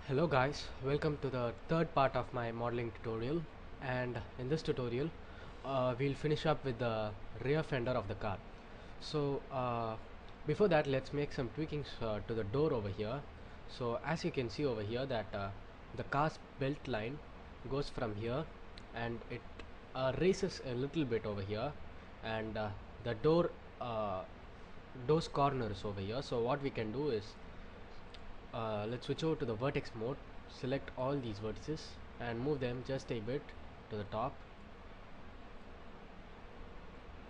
Hello guys, welcome to the third part of my modeling tutorial, and in this tutorial we'll finish up with the rear fender of the car. So before that, let's make some tweakings to the door over here. So as you can see over here that the car's belt line goes from here and it raises a little bit over here, and the door's corner is over here. So what we can do is let's switch over to the vertex mode, select all these vertices and move them just a bit to the top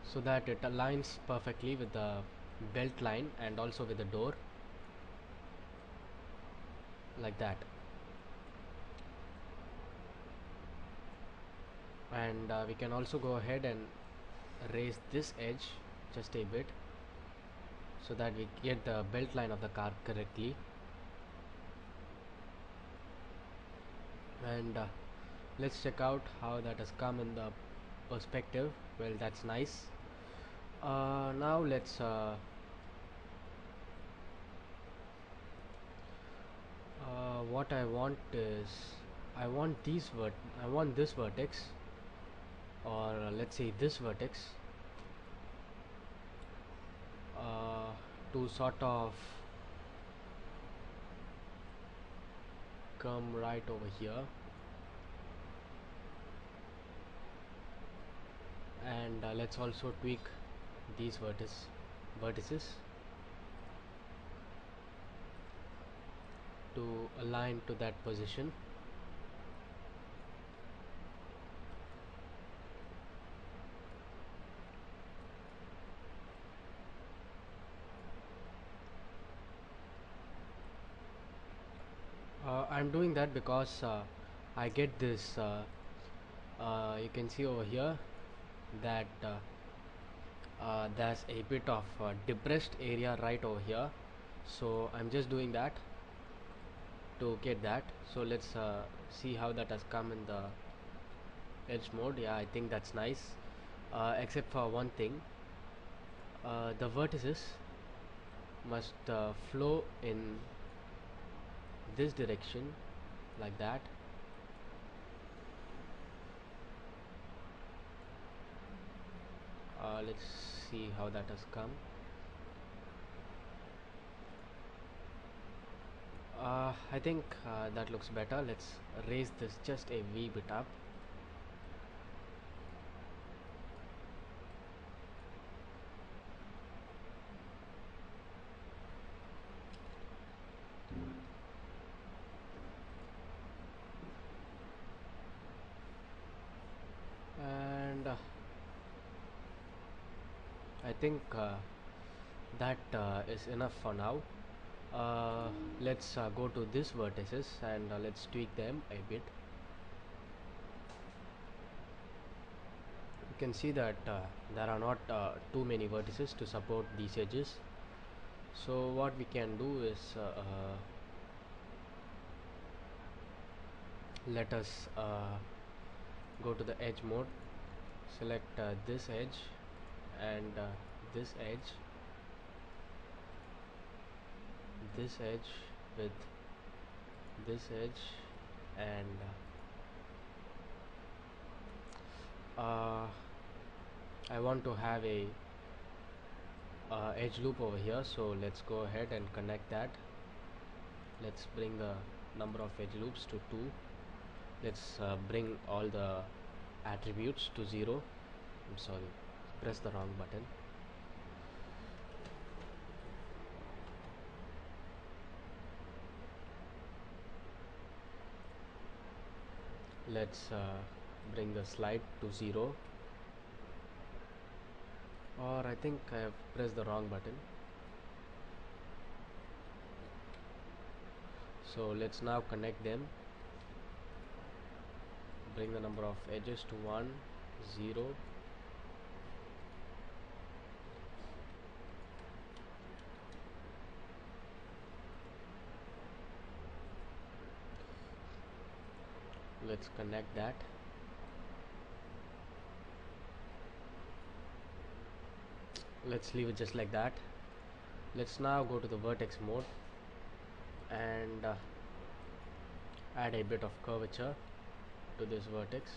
so that it aligns perfectly with the belt line and also with the door, like that. And we can also go ahead and raise this edge just a bit so that we get the belt line of the car correctly. And let's check out how that has come in the perspective. Well, that's nice. Now what I want is I want this vertex, or let's say this vertex, to sort of come right over here, and let's also tweak these vertices to align to that position. I'm doing that because I get this you can see over here that there's a bit of depressed area right over here, so I'm just doing that to get that. So let's see how that has come in the edge mode. Yeah, I think that's nice, except for one thing. The vertices must flow in this direction, like that. Let's see how that has come. I think that looks better. Let's raise this just a wee bit up. And I think that is enough for now. Let's go to these vertices and let's tweak them a bit. You can see that there are not too many vertices to support these edges. So what we can do is let us go to the edge mode, select this edge and this edge, this edge with this edge, and I want to have a edge loop over here, so let's go ahead and connect that. Let's bring the number of edge loops to 2. Let's bring all the attributes to 0. I'm sorry, press the wrong button. Let's bring the slide to 0, or I think I have pressed the wrong button. So let's now connect them, bring the number of edges to 1, 0. Let's connect that. Let's leave it just like that. Let's now go to the vertex mode and add a bit of curvature to this vertex.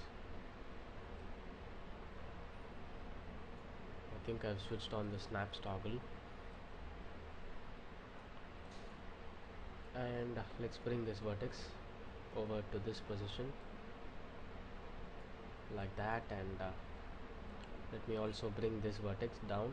I think I've switched on the snaps toggle, and let's bring this vertex over to this position like that, and let me also bring this vertex down.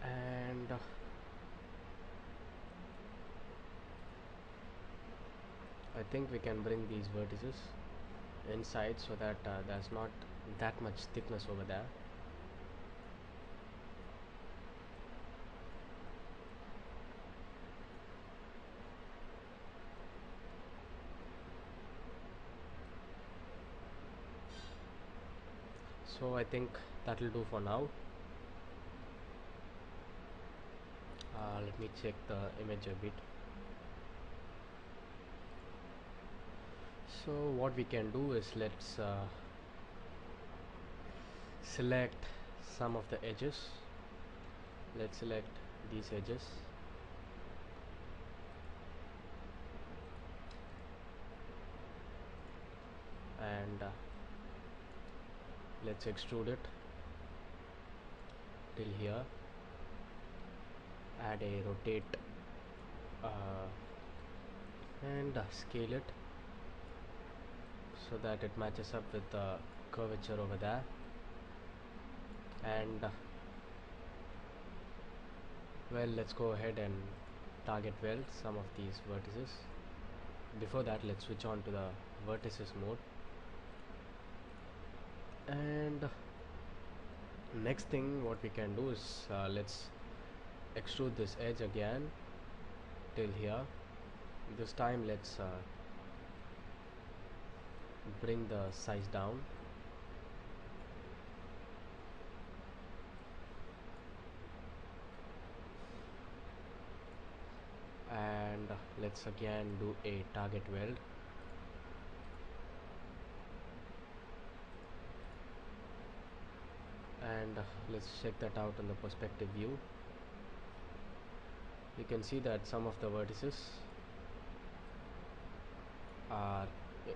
And I think we can bring these vertices inside so that there's not that much thickness over there. So I think that will do for now. Let me check the image a bit. So what we can do is let's select some of the edges. Let's select these edges, and let's extrude it till here. Add a rotate and scale it so that it matches up with the curvature over there. And well, let's go ahead and target weld some of these vertices. Before that, let's switch on to the vertices mode. And next thing what we can do is let's extrude this edge again till here. This time let's bring the size down, and let's again do a target weld. And let's check that out in the perspective view. You can see that some of the vertices are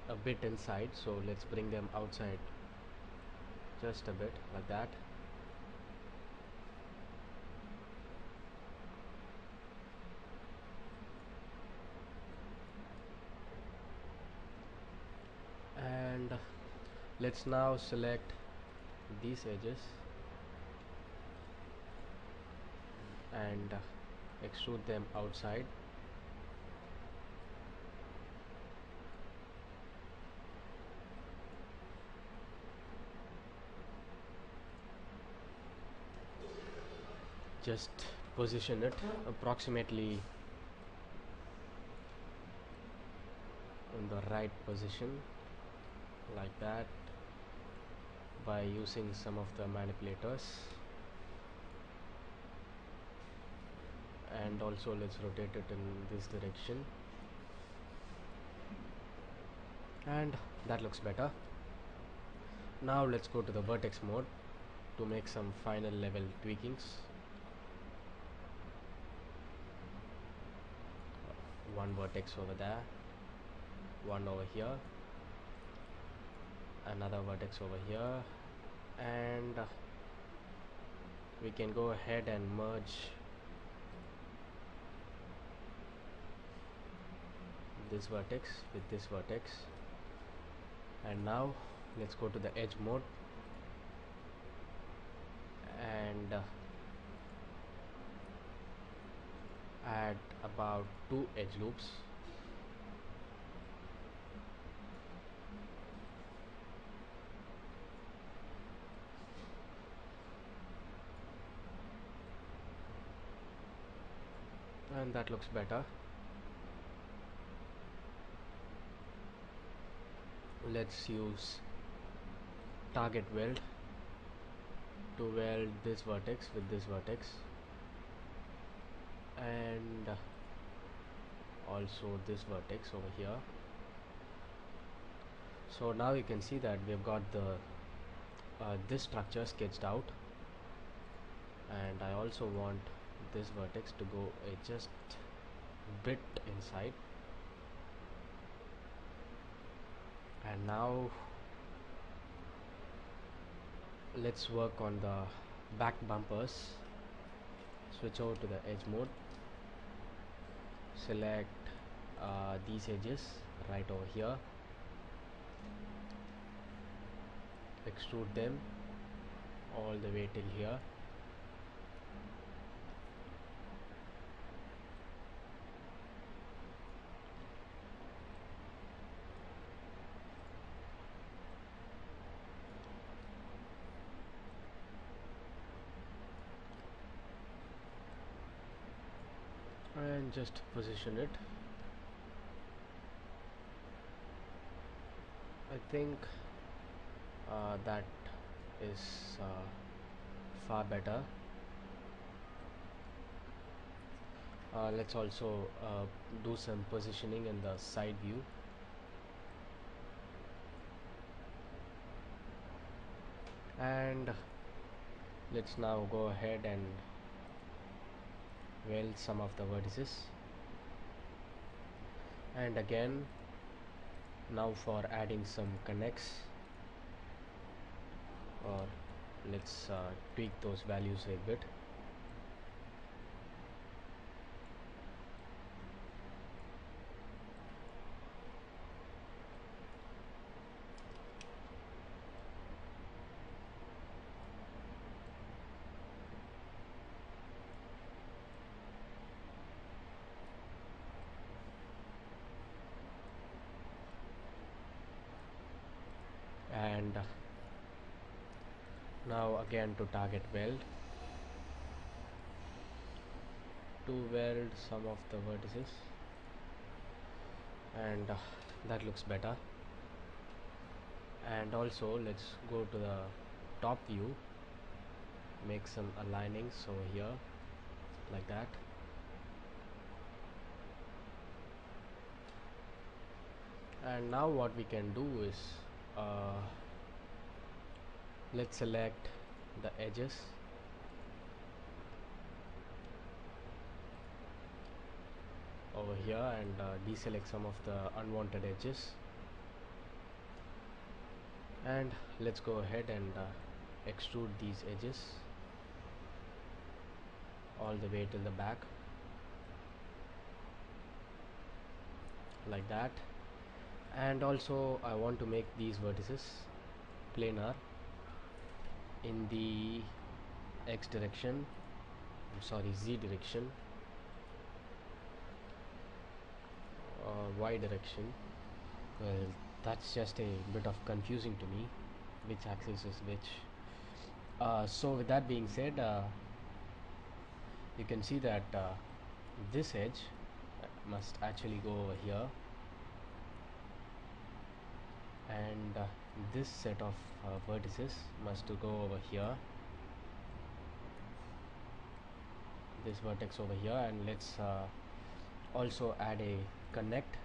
a bit inside, so let's bring them outside just a bit like that. And let's now select these edges and extrude them outside. Just position it approximately in the right position like that by using some of the manipulators. And also let's rotate it in this direction, and that looks better. Now let's go to the vertex mode to make some final level tweakings. One vertex over there, one over here, another vertex over here, and we can go ahead and merge this vertex with this vertex. And now let's go to the edge mode and add about 2 edge loops. And that looks better. Let's use target weld to weld this vertex with this vertex, and also this vertex over here. So now you can see that we've got the this structure sketched out, and I also want this vertex to go just bit inside. And now let's work on the back bumpers. Switch over to the edge mode, select these edges right over here, extrude them all the way till here, and just position it. I think that is far better. Let's also do some positioning in the side view. And let's now go ahead and weld some of the vertices. And again, now for adding some connects, or let's tweak those values a bit. And now again to target weld, to weld some of the vertices, and that looks better. And also let's go to the top view, make some alignings over here like that. And now what we can do is let's select the edges, over here, and deselect some of the unwanted edges, and let's go ahead and extrude these edges all the way till the back like that. And also I want to make these vertices planar in the X direction, Z direction, Y direction. Well, that's just a bit of confusing to me, which axis is which. So with that being said, you can see that this edge must actually go over here, and this set of vertices must go over here, this vertex over here. And let's also add a connect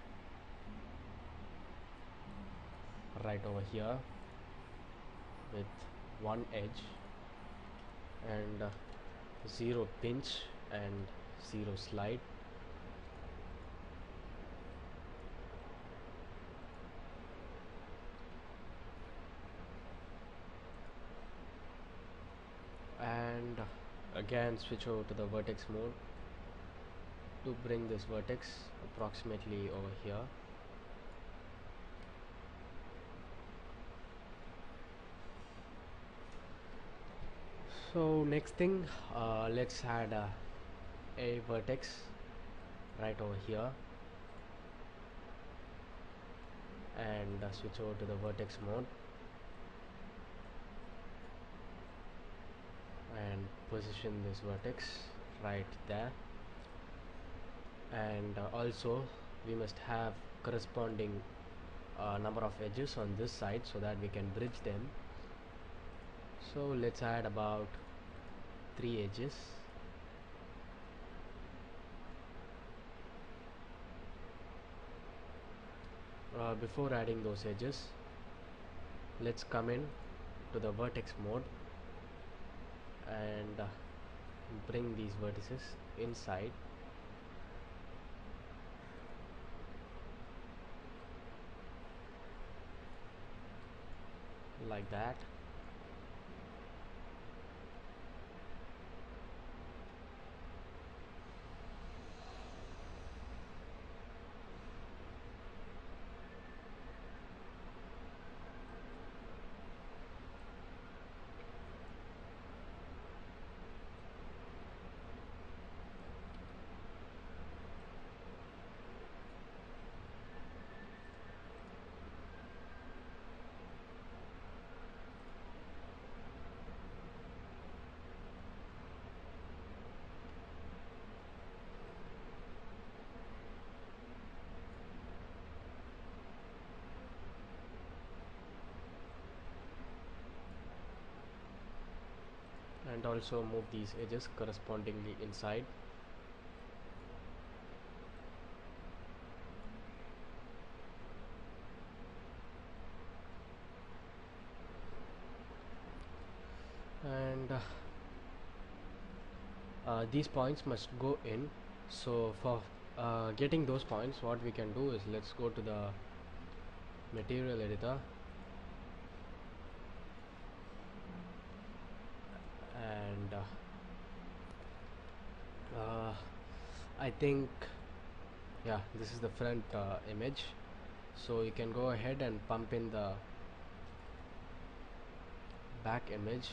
right over here with one edge, and 0 pinch and 0 slide. And again switch over to the vertex mode to bring this vertex approximately over here. So next thing, let's add a vertex right over here, and switch over to the vertex mode and position this vertex right there. And also we must have corresponding number of edges on this side so that we can bridge them. So let's add about 3 edges. Before adding those edges, let's come in to the vertex mode and bring these vertices inside, like that. And also move these edges correspondingly inside. And these points must go in. So for getting those points, what we can do is, let's go to the material editor and I think, yeah, this is the front image. So you can go ahead and pump in the back image.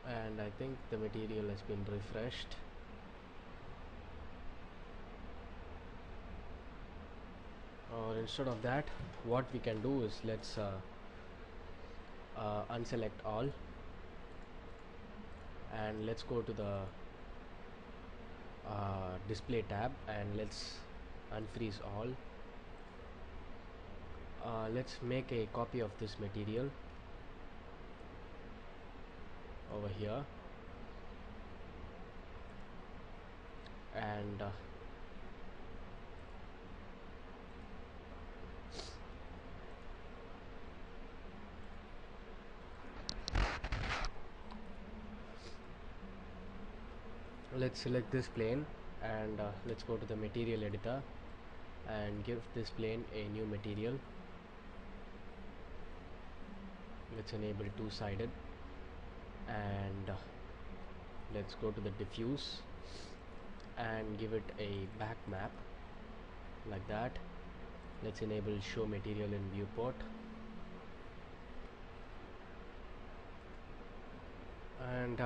And I think the material has been refreshed. Or instead of that, what we can do is, let's unselect all and let's go to the display tab and let's unfreeze all. Let's make a copy of this material over here, and let's select this plane and let's go to the material editor and give this plane a new material. Let's enable two-sided and let's go to the diffuse and give it a back map like that. Let's enable show material in viewport and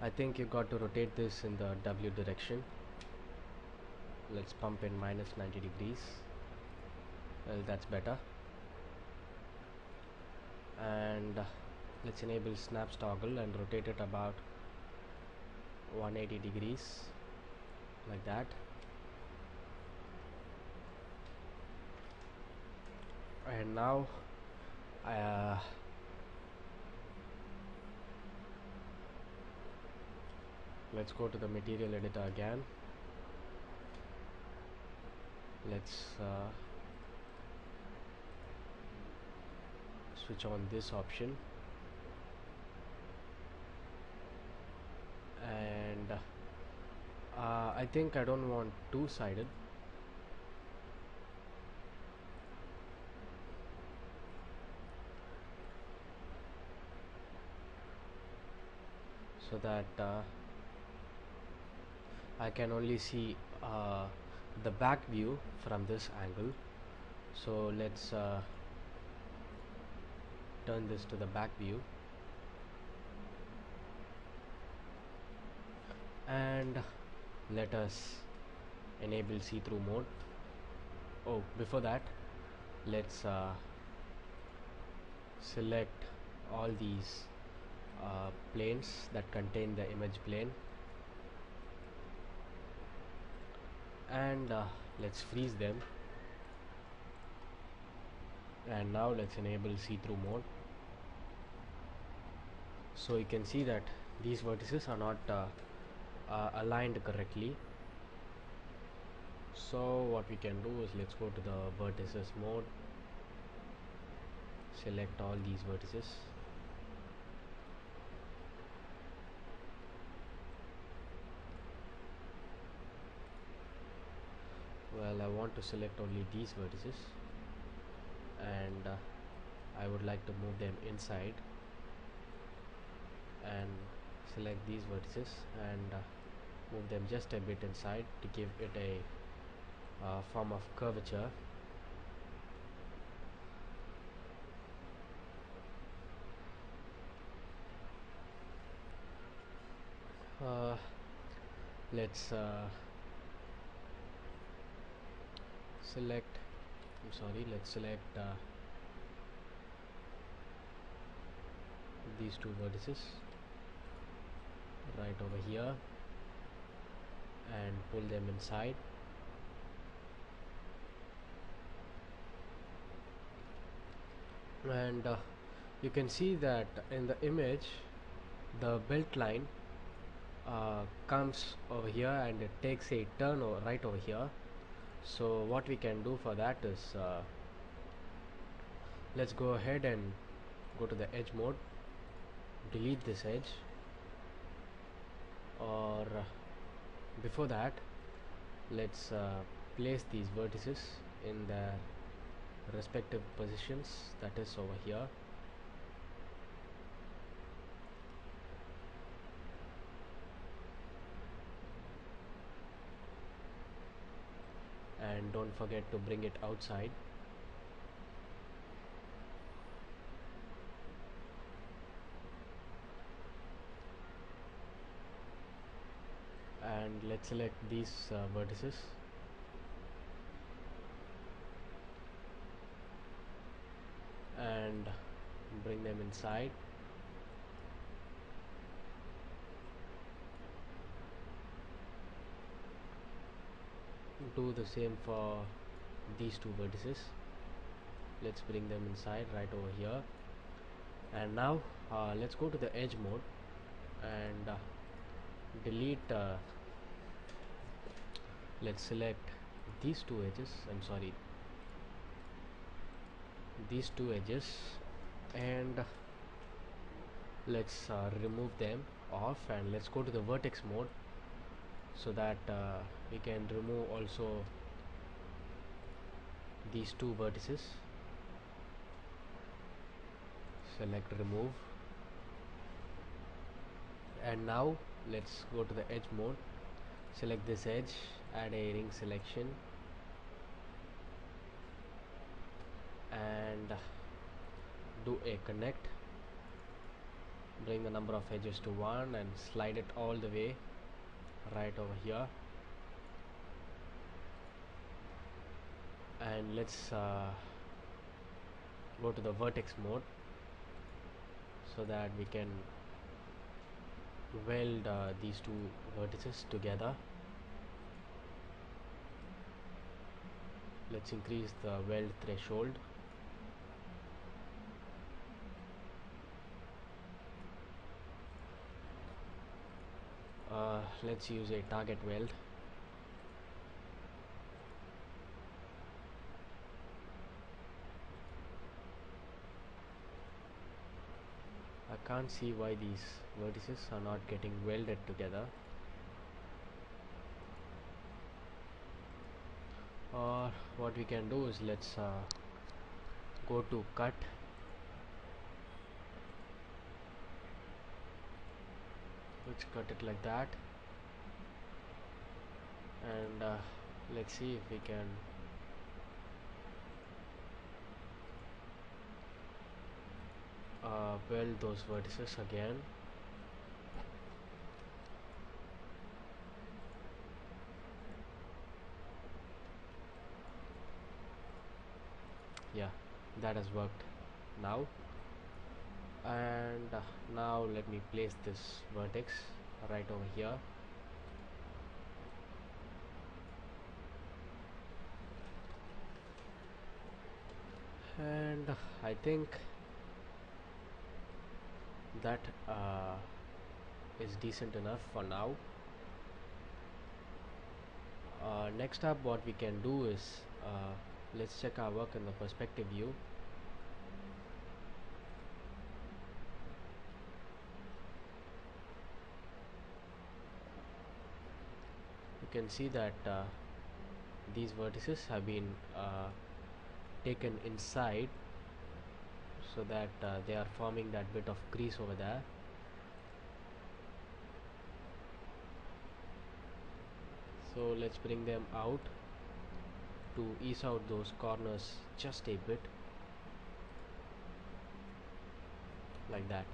I think you got to rotate this in the W direction. Let's pump in minus 90 degrees. Well, that's better. And let's enable snaps toggle and rotate it about 180 degrees like that. And now let's go to the material editor again. Let's switch on this option and I think I don't want two-sided, so that I can only see the back view from this angle. So let's turn this to the back view and let us enable see-through mode. Oh, before that, let's select all these planes that contain the image plane and Let's freeze them, and now let's enable see-through mode. So you can see that these vertices are not aligned correctly. So what we can do is let's go to the vertices mode, select all these vertices, well, I want to select only these vertices, and I would like to move them inside, and select these vertices and move them just a bit inside to give it a form of curvature. uh, let's select let's select these two vertices right over here and pull them inside, and you can see that in the image the belt line comes over here and it takes a turn right over here. So what we can do for that is let's go ahead and go to the edge mode, delete this edge, or before that let's place these vertices in their respective positions, that is over here. And don't forget to bring it outside. And let's select these vertices and bring them inside. Do the same for these two vertices. Let's bring them inside right over here, and now let's go to the edge mode and delete let's select these two edges, these two edges, and let's remove them off, and let's go to the vertex mode so that we can remove also these two vertices. Select remove, and now let's go to the edge mode, select this edge, add a ring selection, and do a connect. Bring the number of edges to 1 and slide it all the way right over here, and let's go to the vertex mode so that we can weld these two vertices together. Let's increase the weld threshold. Let's use a target weld. I can't see why these vertices are not getting welded together. Or what we can do is let's go to cut, let's cut it like that, and let's see if we can weld those vertices again. Yeah, that has worked now. And now let me place this vertex right over here, And I think that is decent enough for now. Next up, what we can do is let's check our work in the perspective view. You can see that these vertices have been taken inside, so that they are forming that bit of crease over there. So let's bring them out to ease out those corners just a bit, like that.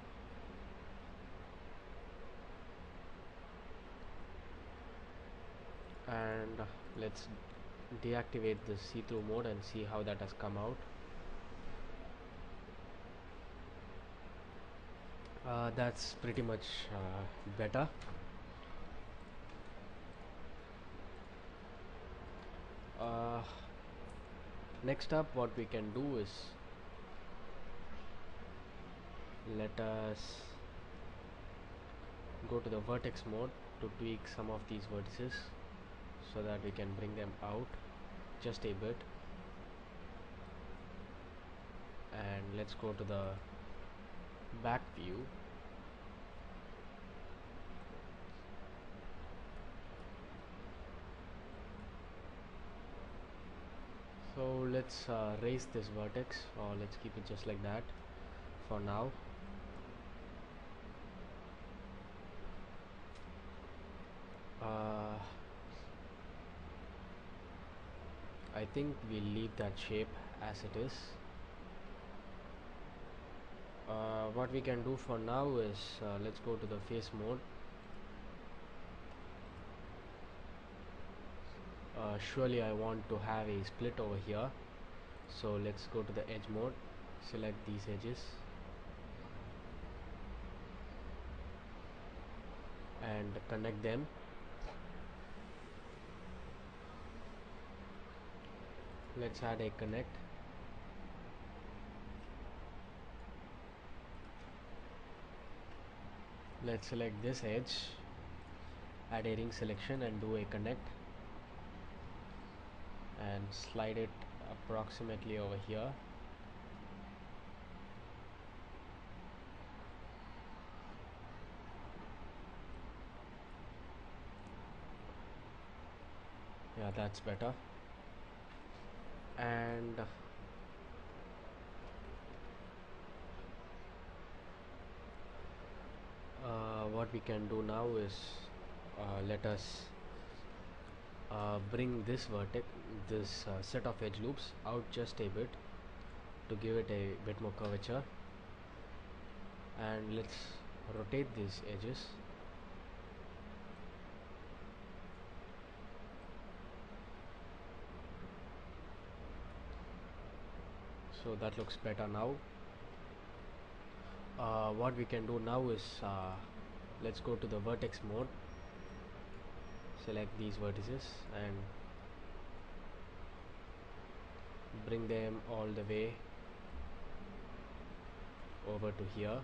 And let's deactivate the see-through mode and see how that has come out. That's pretty much better. uh, Next up, what we can do is let us go to the vertex mode to tweak some of these vertices so that we can bring them out just a bit. And let's go to the back view. So let's raise this vertex, or let's keep it just like that for now. I think we'll leave that shape as it is. What we can do for now is let's go to the face mode. Surely I want to have a split over here, so let's go to the edge mode, select these edges and connect them. Let's add a connect. Let's select this edge, add a ring selection and do a connect, and slide it approximately over here. Yeah, that's better. And what we can do now is let us bring this vertex, this set of edge loops out just a bit to give it a bit more curvature, and let's rotate these edges. So that looks better now. What we can do now is let's go to the vertex mode, select these vertices and bring them all the way over to here.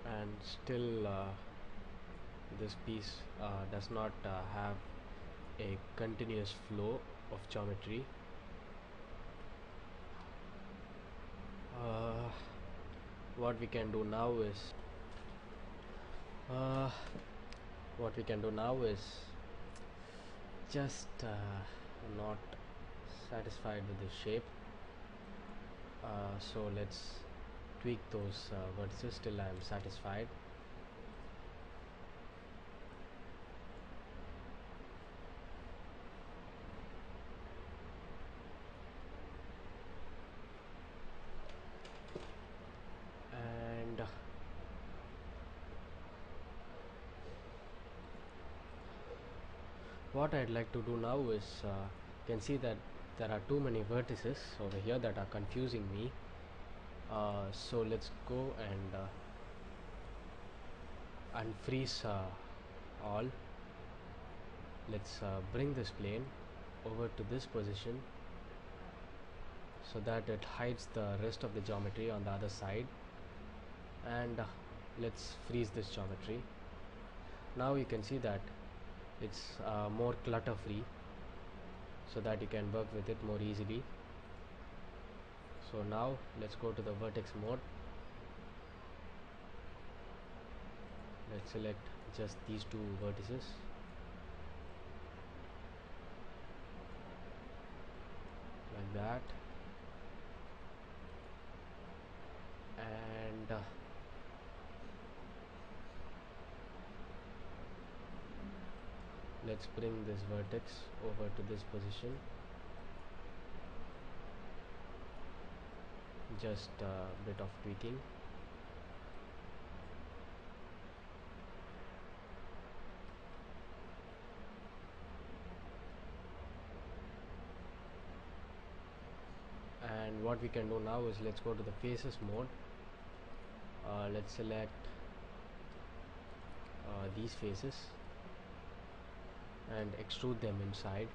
And still this piece does not have a continuous flow of geometry. What we can do now is just not satisfied with the shape, so let's tweak those vertices till I am satisfied. And what I'd like to do now is you can see that there are too many vertices over here that are confusing me. So let's go and unfreeze all. Let's bring this plane over to this position so that it hides the rest of the geometry on the other side, and let's freeze this geometry. Now you can see that it's more clutter free, so that you can work with it more easily. So now let's go to the vertex mode. Let's select just these two vertices, like that, and let's bring this vertex over to this position. Just a bit of tweaking. And what we can do now is let's go to the faces mode. Let's select these faces and extrude them inside.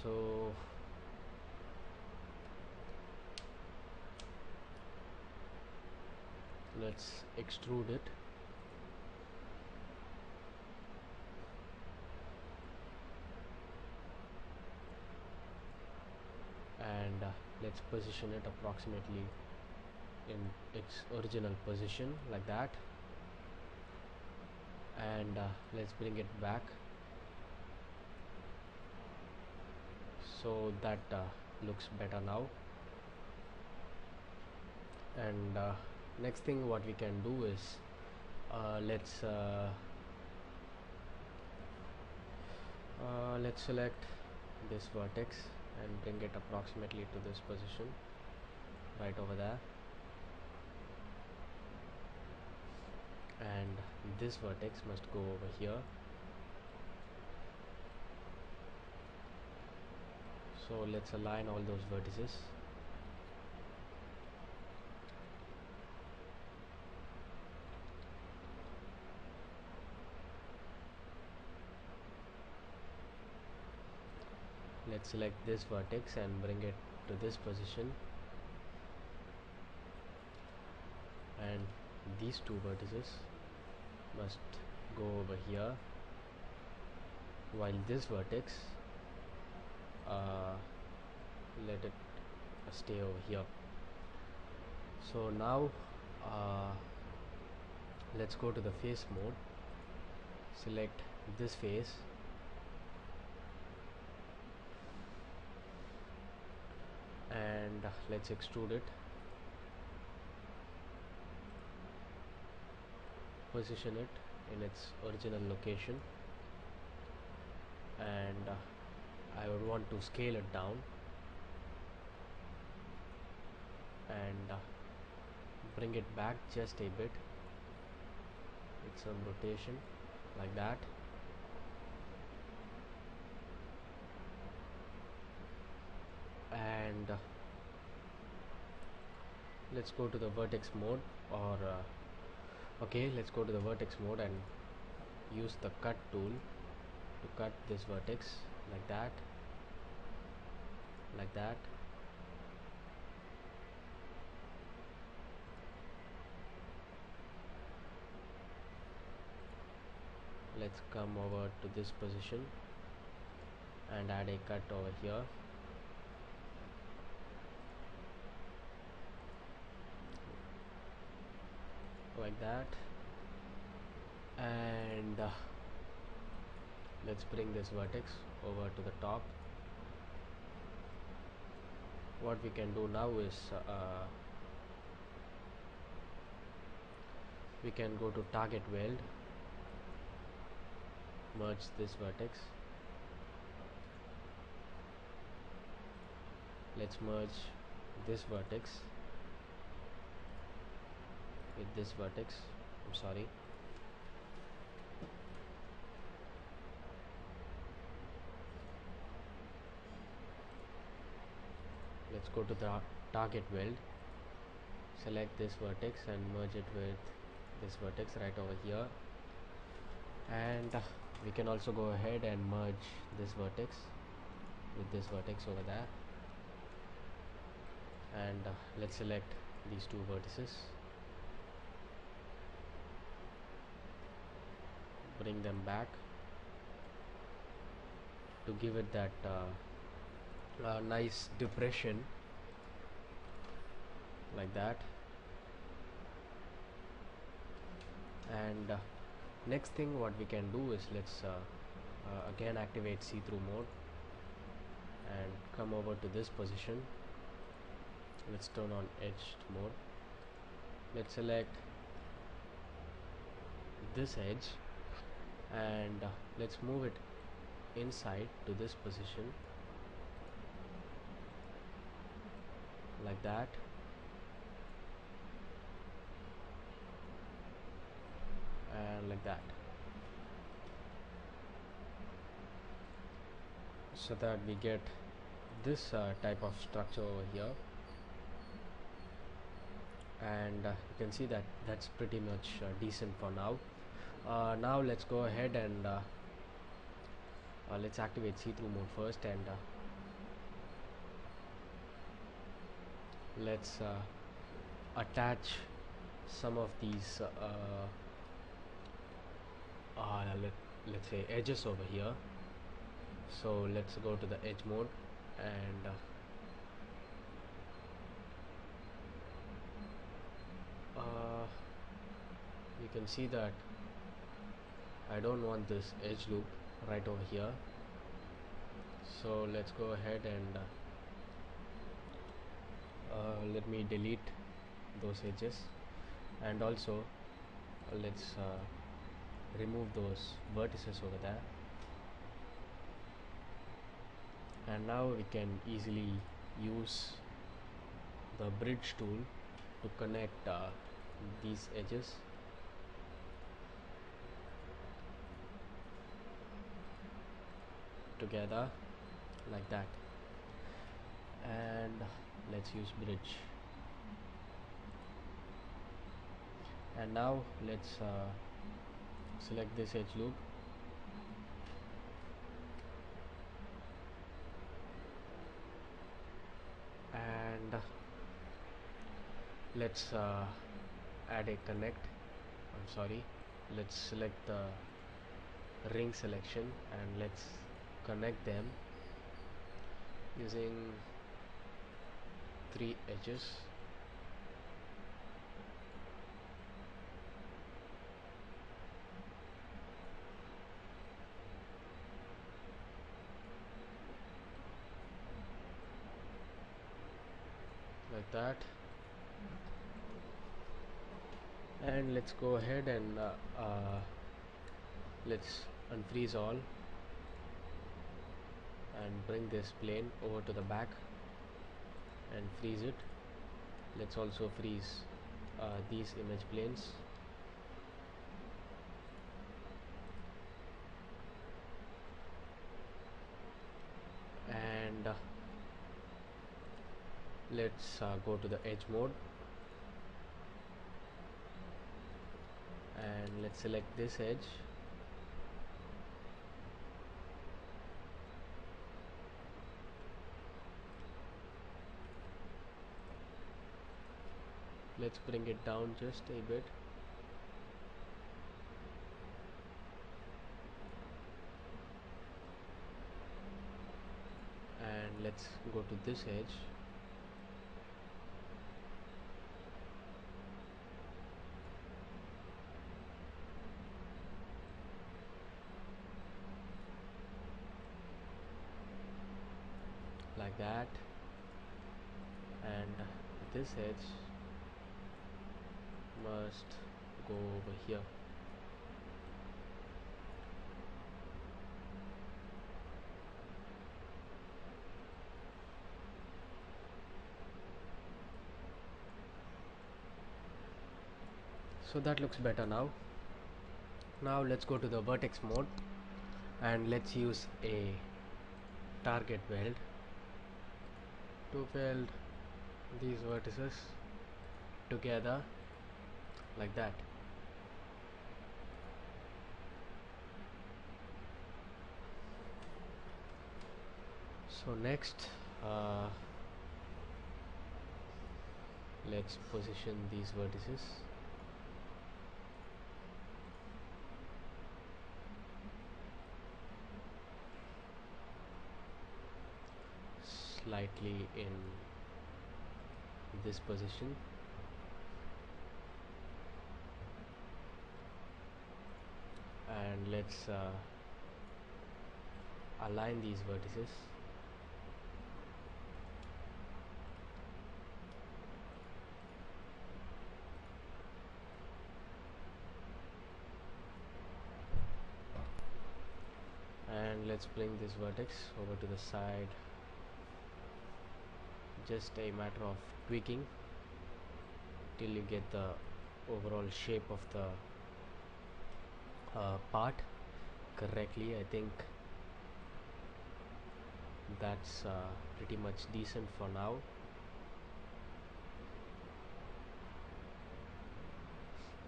So let's extrude it. And let's position it approximately in its original position, like that, and let's bring it back so that looks better now. And next thing what we can do is let's select this vertex and bring it approximately to this position right over there, and this vertex must go over here. So let's align all those vertices. Let's select this vertex and bring it to this position, and these two vertices must go over here, while this vertex let it stay over here. So now let's go to the face mode, select this face, and let's extrude it, position it in its original location, and I would want to scale it down and bring it back just a bit with some rotation, like that. And let's go to the vertex mode, or okay, let's go to the vertex mode and use the cut tool to cut this vertex, like that, like that. Let's come over to this position and add a cut over here, like that, and let's bring this vertex over to the top. What we can do now is we can go to target weld, merge this vertex. Let's merge this vertex with this vertex. I'm sorry. let's go to the target weld, select this vertex and merge it with this vertex right over here, and we can also go ahead and merge this vertex with this vertex over there, and let's select these two vertices, bring them back to give it that nice depression like that. And next thing what we can do is let's again activate see-through mode and come over to this position. Let's turn on edged mode. Let's select this edge and let's move it inside to this position like that. And like that, so that we get this type of structure over here. And you can see that that's pretty much decent for now. Now let's go ahead and let's activate see-through mode first, and let's attach some of these let's say edges over here. So let's go to the edge mode, and you can see that I don't want this edge loop right over here, so let's go ahead and let me delete those edges, and also let's remove those vertices over there. And now we can easily use the bridge tool to connect these edges. Together like that, and let's use bridge. And now let's select this edge loop, and let's add a connect. Let's select the ring selection and let's connect them using 3 edges. Like that, and let's go ahead and let's unfreeze all and bring this plane over to the back and freeze it. Let's also freeze these image planes. And let's go to the edge mode, and let's select this edge, let's bring it down just a bit, and let's go to this edge, like that, and this edge must go over here. So that looks better now. Now let's go to the vertex mode and let's use a target weld. to weld these vertices together like that. So next, let's position these vertices. Slightly in this position, and let's align these vertices. And let's bring this vertex over to the side. Just a matter of tweaking till you get the overall shape of the part correctly. I think that's pretty much decent for now.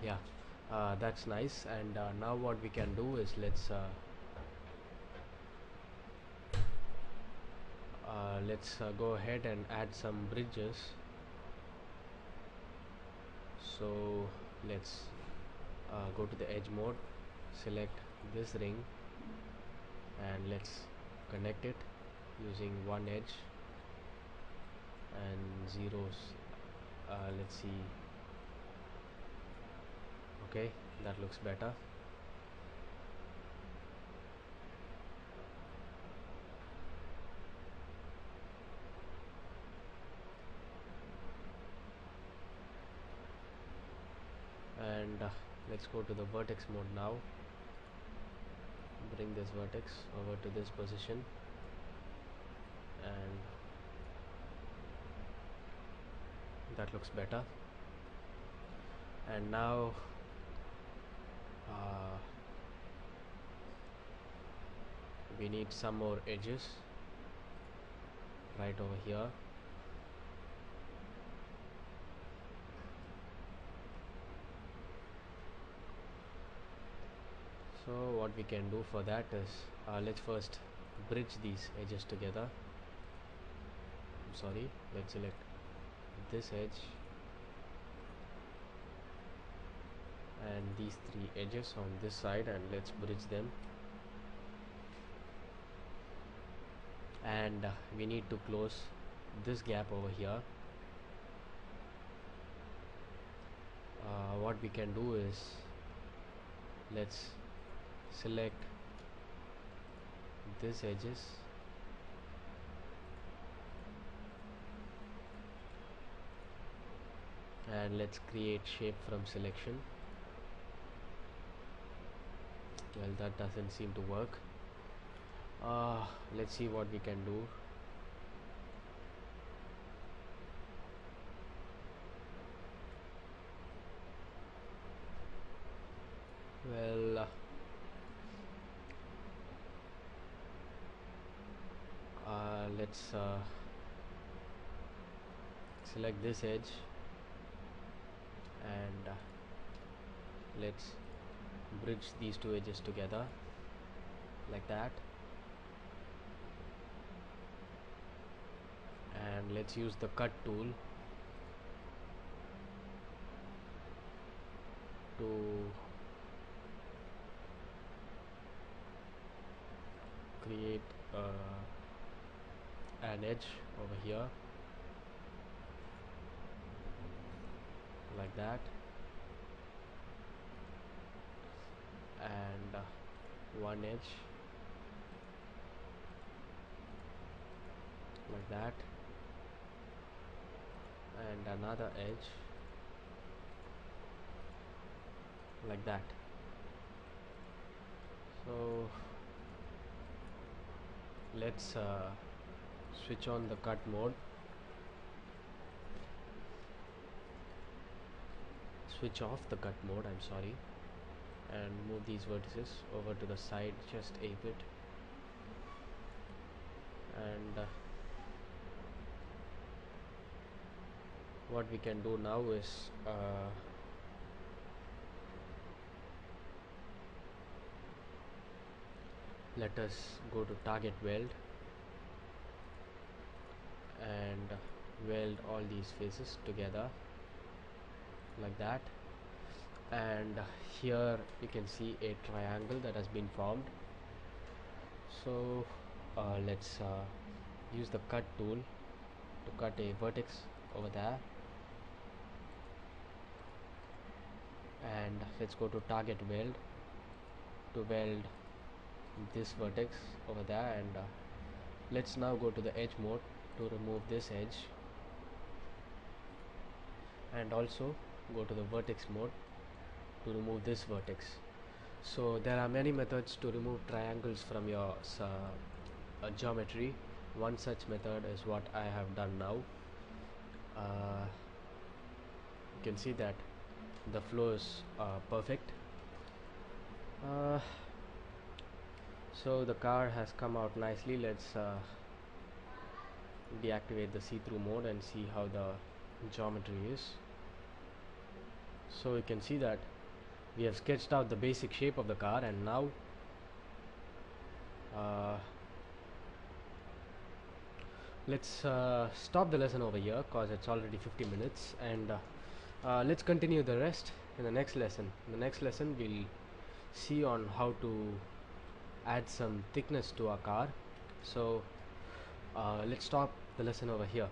Yeah, that's nice. And now what we can do is let's go ahead and add some bridges. So let's go to the edge mode, select this ring, and let's connect it using one edge and zeros. Let's see. Okay, that looks better. And let's go to the vertex mode now. Bring this vertex over to this position, and that looks better. And now we need some more edges right over here. So what we can do for that is let's first bridge these edges together. Let's select this edge and these three edges on this side, and let's bridge them. And we need to close this gap over here. What we can do is let's select these edges and let's create shape from selection. Well, that doesn't seem to work. Let's see what we can do. Well, let's select this edge and let's bridge these two edges together like that. And let's use the cut tool to create an edge over here like that, and one edge like that, and another edge like that. So let's switch on the cut mode, switch off the cut mode, I'm sorry, and move these vertices over to the side just a bit, and what we can do now is let us go to target weld and weld all these faces together like that. And here you can see a triangle that has been formed. So let's use the cut tool to cut a vertex over there, and let's go to target weld to weld this vertex over there. And let's now go to the edge mode to remove this edge, and also go to the vertex mode to remove this vertex. So there are many methods to remove triangles from your geometry. One such method is what I have done now. You can see that the flow is perfect. So the car has come out nicely. Let's deactivate the see-through mode and see how the geometry is. So you can see that we have sketched out the basic shape of the car, and now let's stop the lesson over here because it's already 50 minutes, and let's continue the rest in the next lesson. In the next lesson we'll see on how to add some thickness to our car. So let's stop the lesson over here.